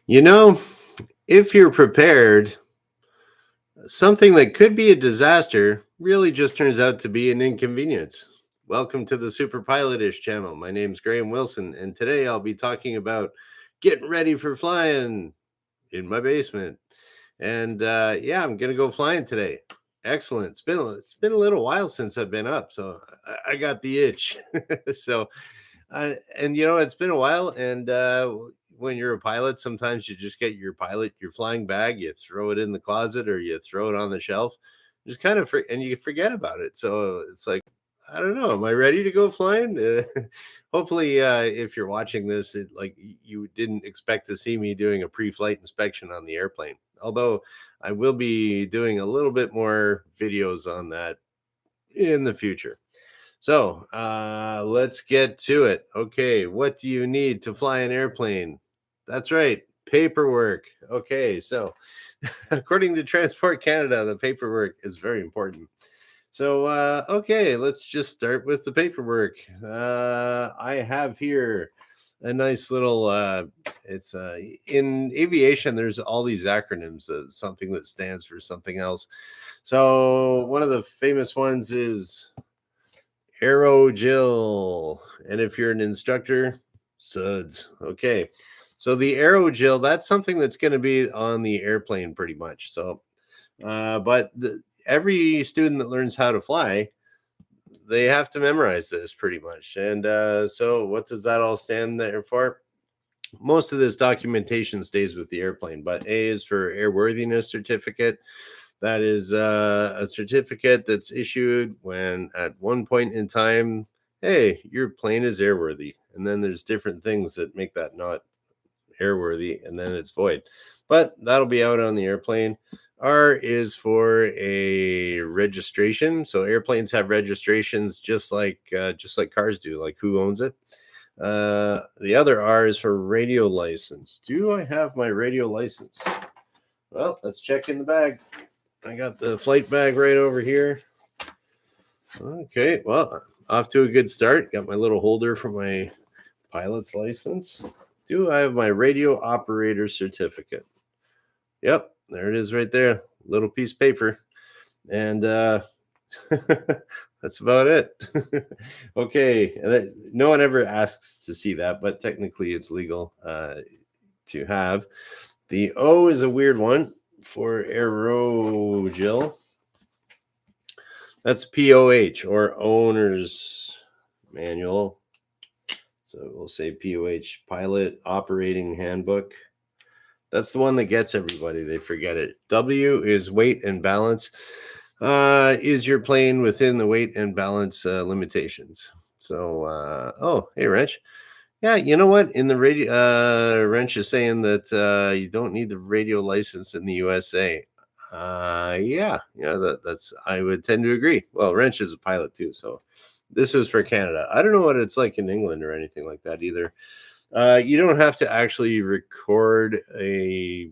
You know, if you're prepared, something that could be a disaster really just turns out to be an inconvenience. Welcome to the Super Pilotish channel. My name's Graham Wilson, and today I'll be talking about getting ready for flying in my basement. And yeah, I'm gonna go flying today. Excellent. It's been a little while since I've been up, so I got the itch. So and it's been a while. And when you're a pilot, sometimes you just get your flying bag, you throw it in the closet or you throw it on the shelf, just kind of and you forget about it. So it's like, I don't know, am I ready to go flying? Hopefully, if you're watching this, you didn't expect to see me doing a pre-flight inspection on the airplane. Although I will be doing a little bit more videos on that in the future. So let's get to it. Okay, what do you need to fly an airplane? That's right, paperwork. Okay, so according to Transport Canada, the paperwork is very important. So, okay, let's just start with the paperwork. I have here a nice little, it's in aviation, there's all these acronyms, something that stands for something else. So, one of the famous ones is Aerogel. And if you're an instructor, SUDS. Okay. So the Aerogel, that's something that's going to be on the airplane pretty much. So, every student that learns how to fly, they have to memorize this pretty much. And so, what does that all stand there for? Most of this documentation stays with the airplane, but A is for airworthiness certificate. That is a certificate that's issued when at one point in time, hey, your plane is airworthy. And then there's different things that make that not airworthy, and then it's void. But that'll be out on the airplane. R is for a registration. So airplanes have registrations just like cars do, like who owns it. The other R is for radio license. Do I have my radio license? Well, let's check in the bag. I got the flight bag right over here. Okay, well, off to a good start. Got my little holder for my pilot's license. Do I have my radio operator certificate? Yep, there it is right there. Little piece of paper. And that's about it. Okay, no one ever asks to see that, but technically it's legal to have. The O is a weird one for aerogel. That's POH, or owner's manual. So we'll say POH, pilot operating handbook. That's the one that gets everybody. They forget it. W is weight and balance. Is your plane within the weight and balance limitations? So, oh, hey, Wrench. Yeah, you know what? In the radio, Wrench is saying that you don't need the radio license in the USA. Yeah, that's I would tend to agree. Well, Wrench is a pilot too, so this is for Canada. I don't know what it's like in England or anything like that either. You don't have to actually record a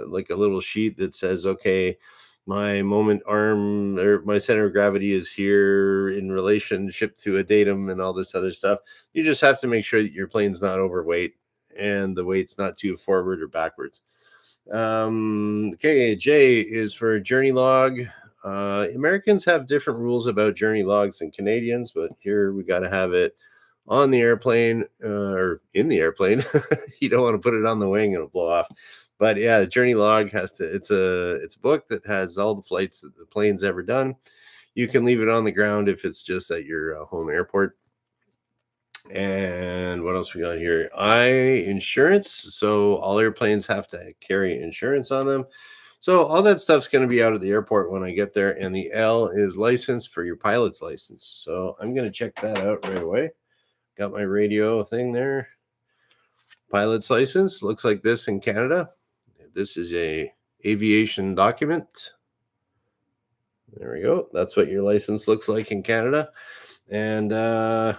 like a little sheet that says, okay, my moment arm or my center of gravity is here in relationship to a datum and all this other stuff. You just have to make sure that your plane's not overweight and the weight's not too forward or backwards. Okay, J is for journey log. Americans have different rules about journey logs than Canadians, but here we got to have it on the airplane or in the airplane. You don't want to put it on the wing and it'll blow off. But yeah, the journey log has to. It's a book that has all the flights that the plane's ever done. You can leave it on the ground if it's just at your home airport. And what else we got here? Insurance. So all airplanes have to carry insurance on them. So all that stuff's going to be out at the airport when I get there. And the L is license for your pilot's license. So I'm going to check that out right away. Got my radio thing there. Pilot's license looks like this in Canada. This is a aviation document. There we go. That's what your license looks like in Canada. And I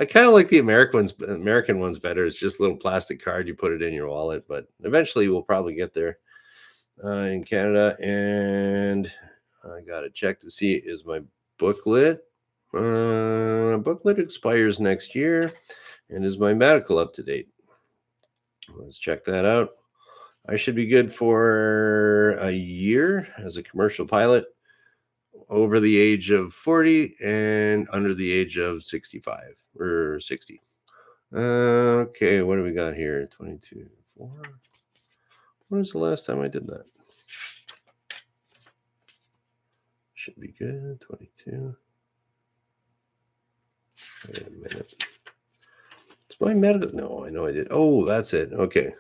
kind of like the American ones better. It's just a little plastic card. You put it in your wallet, but eventually we'll probably get there in Canada. And I got to check to see, is my booklet. Booklet expires next year. And is my medical up to date? Let's check that out. I should be good for a year as a commercial pilot, over the age of 40 and under the age of 65 or 60. Okay, what do we got here? 22, 4. When was the last time I did that? Should be good. 22. Wait a minute. It's my medical. No, I know I did. Oh, that's it. Okay.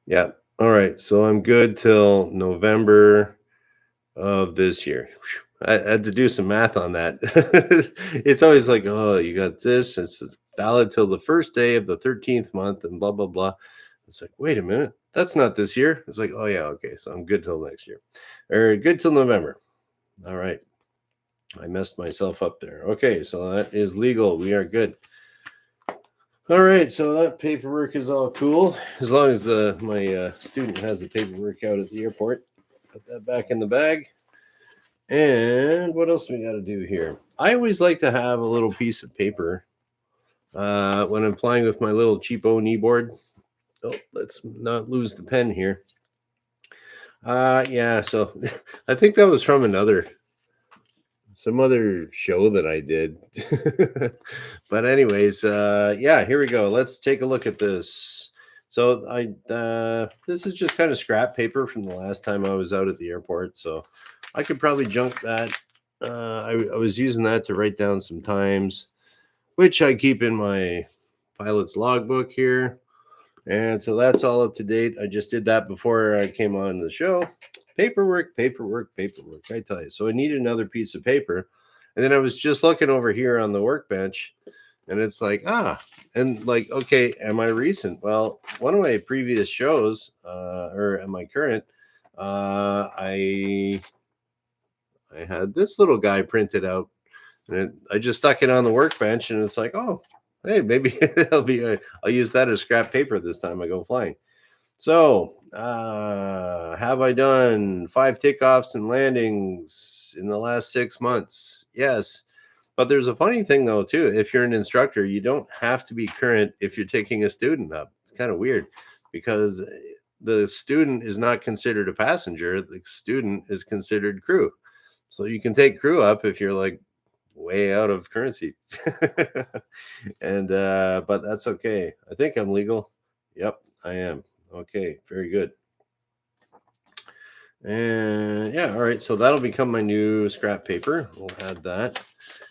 Yeah. All right. So I'm good till November of this year. I had to do some math on that. It's always like, oh, you got this. It's valid till the first day of the 13th month and blah, blah, blah. It's like, wait a minute. That's not this year. It's like, oh, yeah. Okay. So I'm good till next year or good till November. All right. I messed myself up there. Okay. So that is legal. We are good. All right. So that paperwork is all cool. As long as my student has the paperwork out at the airport. Put that back in the bag. And what else do we got to do here? I always like to have a little piece of paper when I'm flying with my little cheapo knee board. Oh, let's not lose the pen here. Yeah, so I think that was from some other show that I did. But anyways, yeah, here we go. Let's take a look at this. So this is just kind of scrap paper from the last time I was out at the airport. So I could probably junk that. I was using that to write down some times, which I keep in my pilot's logbook here. And so that's all up to date. I just did that before I came on the show. Paperwork, paperwork, paperwork. I tell you. So I needed another piece of paper. And then I was just looking over here on the workbench, and it's like, and like, okay, am I recent? Well, one of my previous shows, or am I current? I had this little guy printed out, and I just stuck it on the workbench, and it's like, oh, hey, maybe I'll use that as scrap paper this time I go flying. So, have I done 5 takeoffs and landings in the last 6 months? Yes. But there's a funny thing though too. If you're an instructor, you don't have to be current if you're taking a student up. It's kind of weird because the student is not considered a passenger. The student is considered crew. So you can take crew up if you're like way out of currency. And but that's okay. I think I'm legal. Yep, I am. Okay, very good. And yeah, all right. So that'll become my new scrap paper. We'll add that.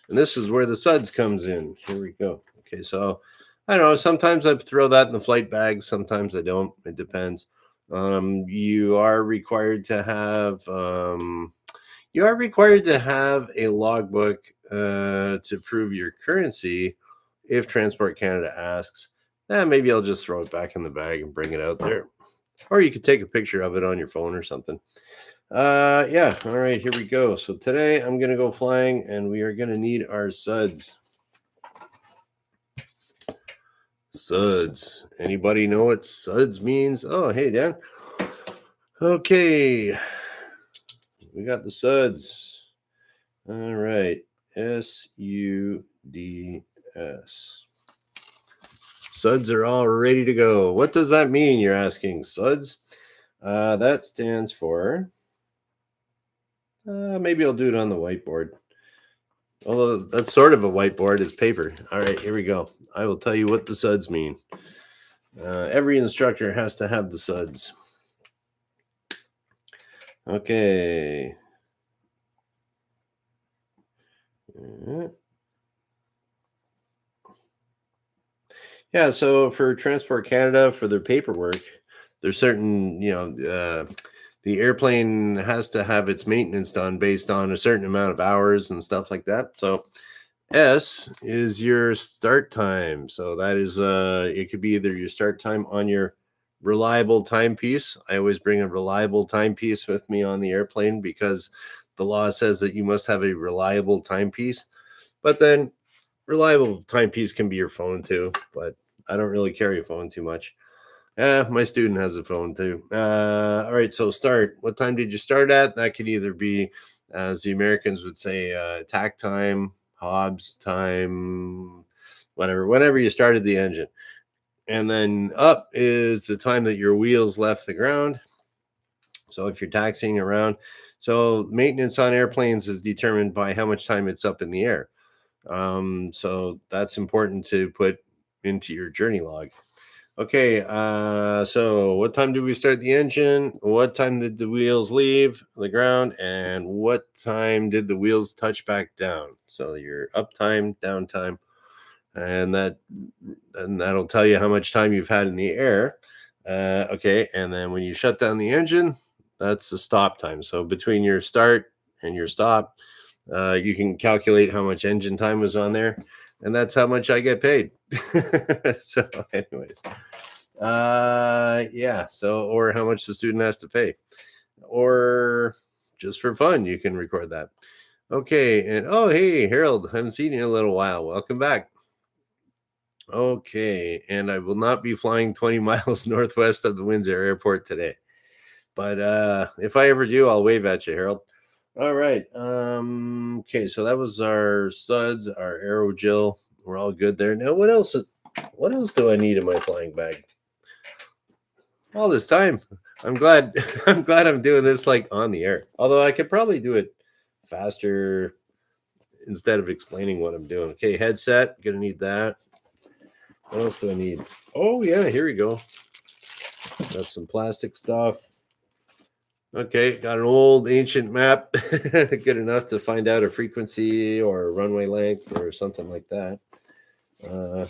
And this is where the suds comes in. Here we go. Okay, so I don't know. Sometimes I throw that in the flight bag. Sometimes I don't. It depends. You are required to have a logbook to prove your currency if Transport Canada asks. Maybe I'll just throw it back in the bag and bring it out there. Or you could take a picture of it on your phone or something. Yeah, all right, here we go. So today I'm going to go flying and we are going to need our suds. Suds. Anybody know what suds means? Oh, hey, Dan. Okay. We got the suds. All right. SUDS. Suds are all ready to go. What does that mean, you're asking? Suds? That stands for... maybe I'll do it on the whiteboard. Although that's sort of a whiteboard, it's paper. All right, here we go. I will tell you what the suds mean. Every instructor has to have the suds. Okay. Yeah, so for Transport Canada, for their paperwork, there's certain, the airplane has to have its maintenance done based on a certain amount of hours and stuff like that. So S is your start time. So that is it could be either your start time on your reliable timepiece. I always bring a reliable timepiece with me on the airplane because the law says that you must have a reliable timepiece. But then reliable timepiece can be your phone too, but I don't really carry a phone too much. My student has a phone too. All right, so start. What time did you start at? That could either be, as the Americans would say, tack time, Hobbs time, whatever. Whenever you started the engine. And then up is the time that your wheels left the ground. So if you're taxiing around, so maintenance on airplanes is determined by how much time it's up in the air. So that's important to put into your journey log. Okay, so what time did we start the engine? What time did the wheels leave the ground? And what time did the wheels touch back down? So your up time, down time, and that'll tell you how much time you've had in the air. Okay, and then when you shut down the engine, that's the stop time. So between your start and your stop, you can calculate how much engine time was on there, and that's how much I get paid. So, anyways, yeah. So, or how much the student has to pay, or just for fun, you can record that. Okay, and oh, hey, Harold, haven't seen you in a little while. Welcome back. Okay, and I will not be flying 20 miles northwest of the Windsor Airport today. But if I ever do, I'll wave at you, Harold. All right. Okay, so that was our suds, our aerogel. We're all good there. Now what else do I need in my flying bag? All this time. I'm glad I'm glad I'm doing this like on the air. Although I could probably do it faster instead of explaining what I'm doing. Okay, headset, gonna need that. What else do I need? Oh yeah, here we go. Got some plastic stuff. Okay, got an old ancient map, good enough to find out a frequency or a runway length or something like that. Uh,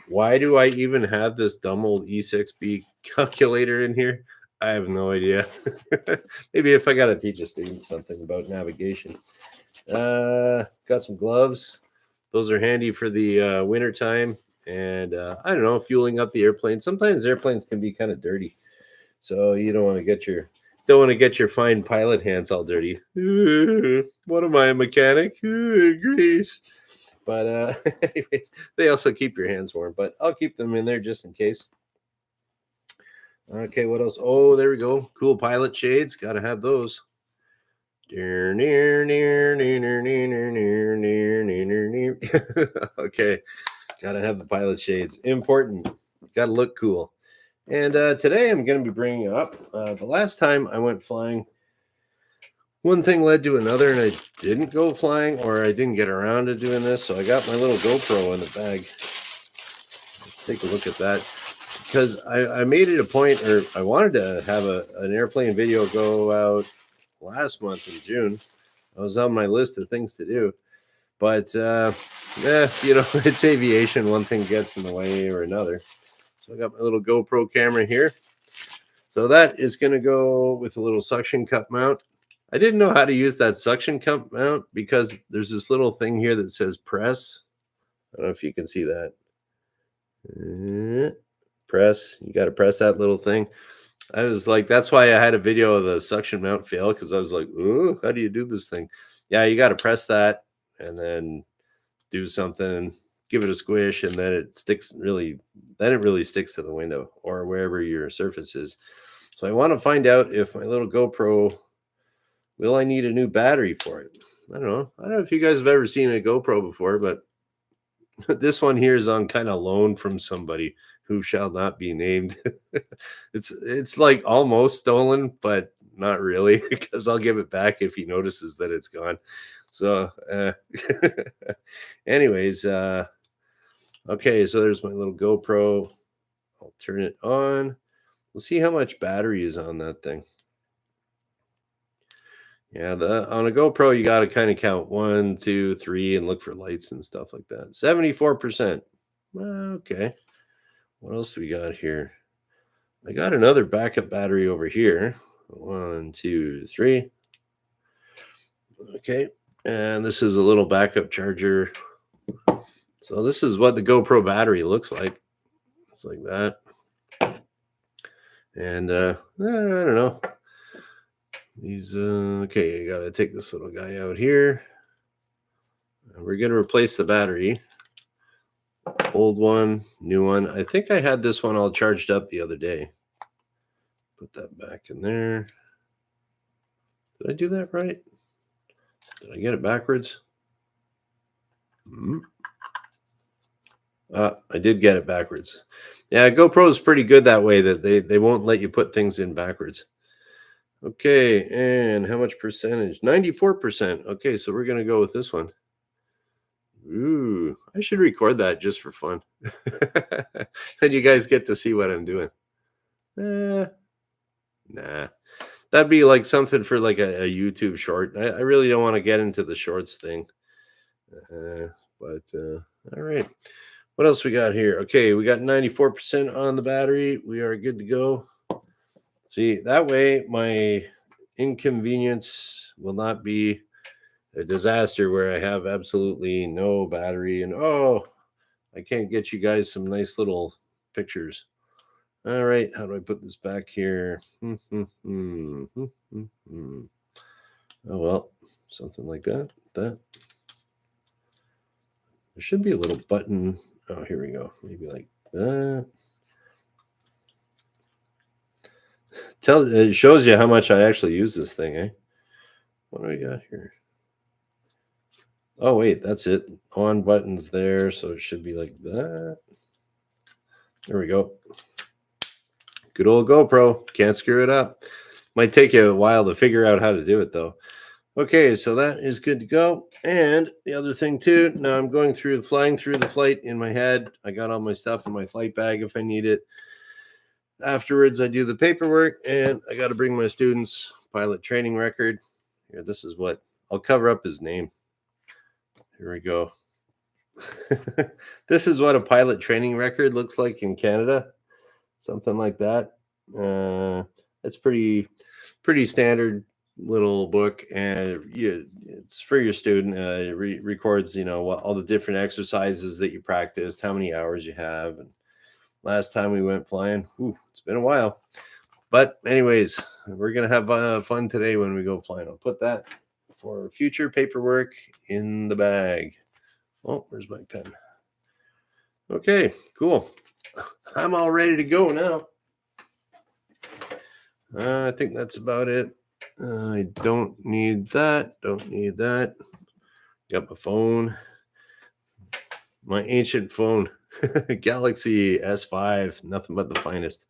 why do I even have this dumb old E6B calculator in here? I have no idea. Maybe if I got to teach a student something about navigation. Got some gloves. Those are handy for the winter time. And I don't know, fueling up the airplane. Sometimes airplanes can be kind of dirty. So you don't want to get your fine pilot hands all dirty. What am I, a mechanic? Grease. But anyways, they also keep your hands warm. But I'll keep them in there just in case. Okay, what else? Oh, there we go. Cool pilot shades. Got to have those. Okay, got to have the pilot shades. Important. Got to look cool. And today I'm going to be bringing up the last time I went flying. One thing led to another, and I didn't go flying, or I didn't get around to doing this. So I got my little GoPro in the bag. Let's take a look at that. Because I made it a point, or I wanted to have an airplane video go out last month in June. I was on my list of things to do. But, it's aviation. One thing gets in the way or another. So I got my little GoPro camera here. So that is going to go with a little suction cup mount. I didn't know how to use that suction cup mount because there's this little thing here that says press. I don't know if you can see that. Press. You got to press that little thing. I was like, that's why I had a video of the suction mount fail, because I was like, oh, how do you do this thing? Yeah, you got to press that and then do something, give it a squish, and then it really sticks to the window or wherever your surface is. So I want to find out if my little GoPro, will I need a new battery for it? I don't know. I don't know if you guys have ever seen a GoPro before, but this one here is on kind of loan from somebody who shall not be named. It's like almost stolen, but not really, because I'll give it back if he notices that it's gone. So, anyways, okay, so there's my little GoPro. I'll turn it on. We'll see how much battery is on that thing. Yeah, on a GoPro, you got to kind of count 1, 2, 3 and look for lights and stuff like that. 74%. Okay. What else do we got here? I got another backup battery over here. 1, 2, 3. Okay. And this is a little backup charger. So this is what the GoPro battery looks like. It's like that. And I don't know. These okay, I gotta take this little guy out here. We're gonna replace the battery. Old one, new one. I think I had this one all charged up the other day. Put that back in there. Did I do that right? Did I get it backwards? I did get it backwards. Yeah, GoPro is pretty good that way that they won't let you put things in backwards. Okay, and how much percentage? 94%. Okay, so we're gonna go with this one. Ooh, I should record that just for fun. And you guys get to see what I'm doing. Eh, nah. That'd be like something for like a YouTube short. I really don't want to get into the shorts thing. Uh, but all right. What else we got here? Okay, we got 94% on the battery. We are good to go. See, that way my inconvenience will not be a disaster where I have absolutely no battery and oh, I can't get you guys some nice little pictures. All right, how do I put this back here? Oh well, something like that. That there should be a little button. Oh, here we go. Maybe like that. It shows you how much I actually use this thing, eh? What do we got here? Oh wait, that's it. On buttons there, so it should be like that. There we go. Good old GoPro. Can't screw it up. Might take you a while to figure out how to do it though. Okay, so that is good to go. And the other thing too, now I'm flying through the flight in my head. I got all my stuff in my flight bag if I need it. Afterwards, I do the paperwork and I got to bring my students pilot training record. Here, this is what I'll cover up his name. Here we go. This is what a pilot training record looks like in Canada. Something like that. It's pretty standard little book, and it's for your student. It records, all the different exercises that you practiced, how many hours you have, and last time we went flying. It's been a while, but anyways, we're gonna have fun today when we go flying. I'll put that for future paperwork in the bag. Oh, where's my pen? Okay, cool. I'm all ready to go now. I think that's about it. I don't need that. Don't need that. Got my phone. My ancient phone. Galaxy S5. Nothing but the finest.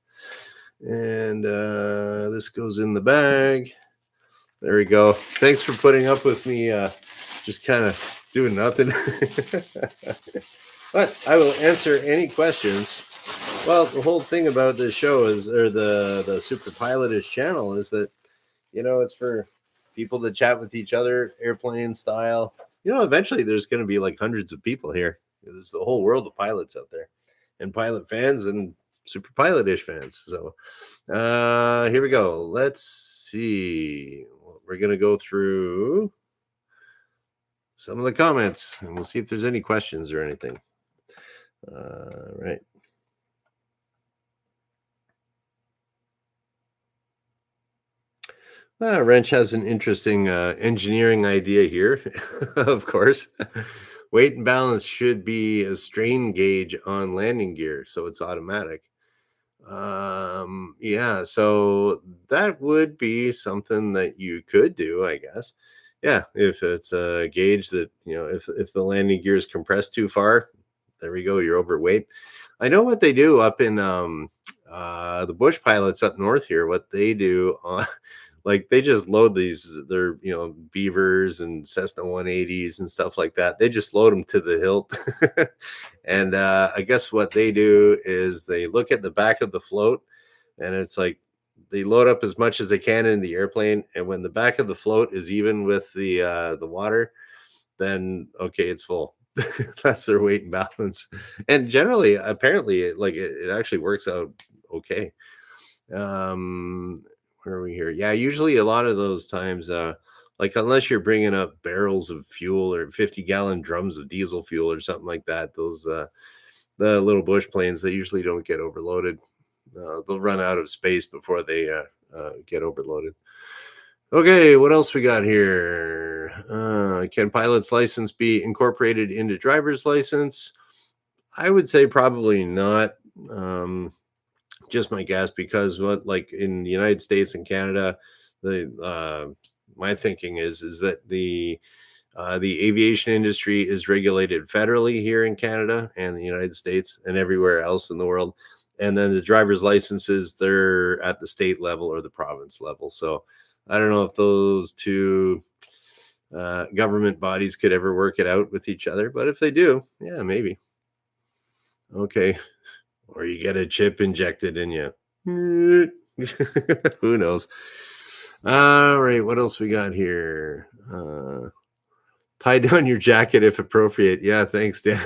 And this goes in the bag. There we go. Thanks for putting up with me just kind of doing nothing. But I will answer any questions. Well, the whole thing about this show or the Super Pilotish channel is that, it's for people to chat with each other, airplane style. Eventually there's going to be like hundreds of people here. There's the whole world of pilots out there, and pilot fans and Super Pilotish fans. So here we go. Let's see. We're going to go through some of the comments and we'll see if there's any questions or anything. Right. Wrench has an interesting engineering idea here, of course. Weight and balance should be a strain gauge on landing gear, so it's automatic. Yeah, so that would be something that you could do, I guess. Yeah, if it's a gauge that, if the landing gear is compressed too far, there we go, you're overweight. I know what they do up in the bush pilots up north here, what they do like they just load they're Beavers and Cessna 180s and stuff like that. They just load them to the hilt. And I guess what they do is they look at the back of the float, and it's like they load up as much as they can in the airplane, and when the back of the float is even with the water, then okay, it's full. That's their weight and balance. And generally, apparently, it actually works out okay. Where are we here? Yeah, usually a lot of those times, like unless you're bringing up barrels of fuel or 50-gallon drums of diesel fuel or something like that, those the little bush planes, they usually don't get overloaded. They'll run out of space before they get overloaded. Okay, what else we got here? Can pilot's license be incorporated into driver's license? I would say probably not. Just my guess, because like in the United States and Canada, the my thinking is that the The aviation industry is regulated federally here in Canada and the United States and everywhere else in the world. And then the driver's licenses, they're at the state level or the province level. So I don't know if those two government bodies could ever work it out with each other, but if they do, yeah, maybe. Okay. Or you get a chip injected in you. Who knows? All right. What else we got here? Tie down your jacket if appropriate. Yeah, thanks, Dan.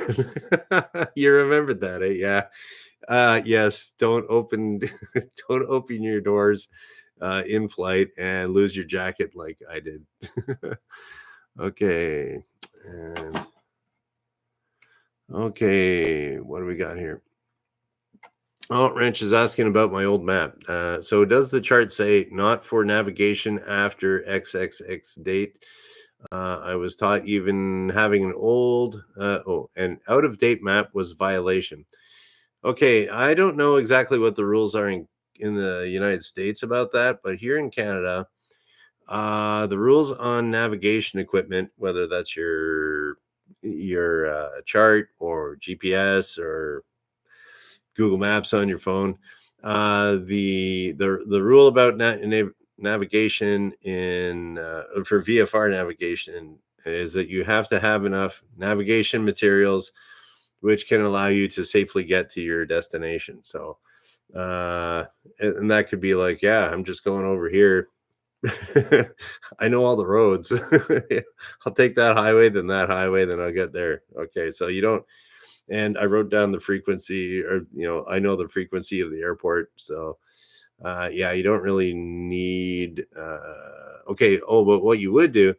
You remembered that, eh? Yeah. Yes. Don't open don't open your doors in flight and lose your jacket like I did. Okay. And okay, what do we got here? Oh, Wrench is asking about my old map. So does the chart say not for navigation after XXX date? I was taught even having an an out of date map was violation. Okay, I don't know exactly what the rules are in the United States about that, but here in Canada, the rules on navigation equipment, whether that's your chart or GPS or Google Maps on your phone, the rule about navigation in for VFR navigation is that you have to have enough navigation materials which can allow you to safely get to your destination. So, and that could be like, yeah, I'm just going over here. I know all the roads. I'll take that highway, then I'll get there. Okay, so you don't. And I wrote down the frequency, or I know the frequency of the airport. So, yeah, you don't really need. Okay. Oh, but what you would do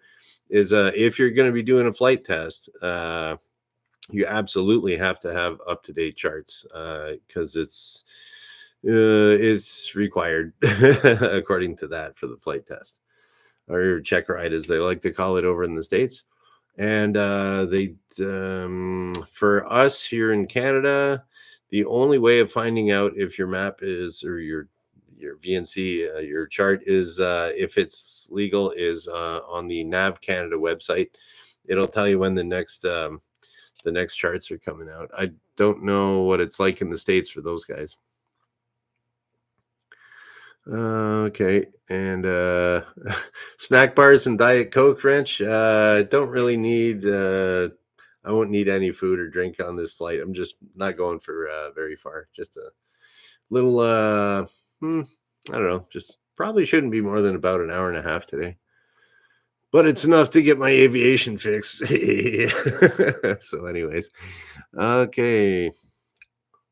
is, if you're going to be doing a flight test, you absolutely have to have up to date charts because it's required according to that for the flight test or check ride, as they like to call it over in the States. And for us here in Canada, the only way of finding out if your map is or your VNC, your chart is if it's legal is on the Nav Canada website. It'll tell you when the next charts are coming out. I don't know what it's like in the States for those guys. Okay, and snack bars and Diet Coke, Wrench. Don't really need. I won't need any food or drink on this flight. I'm just not going for very far. Just a little. I don't know. Just probably shouldn't be more than about an hour and a half today. But it's enough to get my aviation fixed. So, anyways, okay.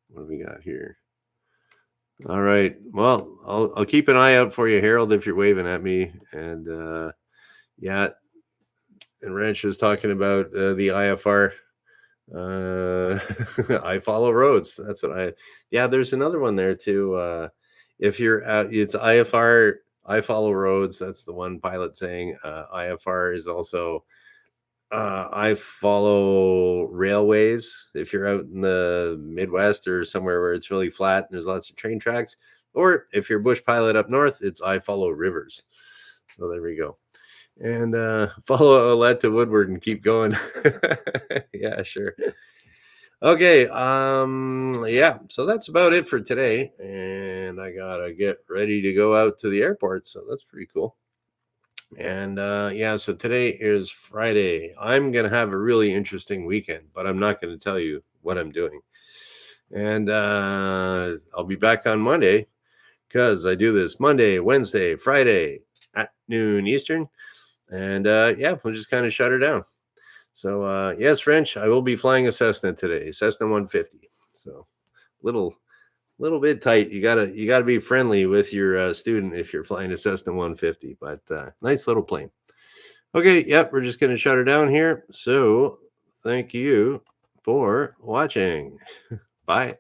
What do we got here? All right. Well, I'll keep an eye out for you, Harold, if you're waving at me. And yeah, and Ranch was talking about the IFR. I follow roads. That's what I. Yeah, there's another one there too. If you're it's IFR. I follow roads. That's the one pilot saying. IFR is also. I follow railways. If you're out in the Midwest or somewhere where it's really flat and there's lots of train tracks, or if you're a bush pilot up north, it's I follow rivers. So there we go. And follow Aletta Woodward and keep going. Yeah, sure. Okay. Yeah. So that's about it for today, and I gotta get ready to go out to the airport. So that's pretty cool. And yeah, so today is Friday. I'm going to have a really interesting weekend, but I'm not going to tell you what I'm doing. And I'll be back on Monday because I do this Monday, Wednesday, Friday at noon Eastern. And yeah, we'll just kind of shut her down. So yes, French, I will be flying a Cessna today, Cessna 150. So little bit tight. You gotta be friendly with your student if you're flying a Cessna 150, but nice little plane. Okay, yep, we're just gonna shut her down here. So thank you for watching. Bye.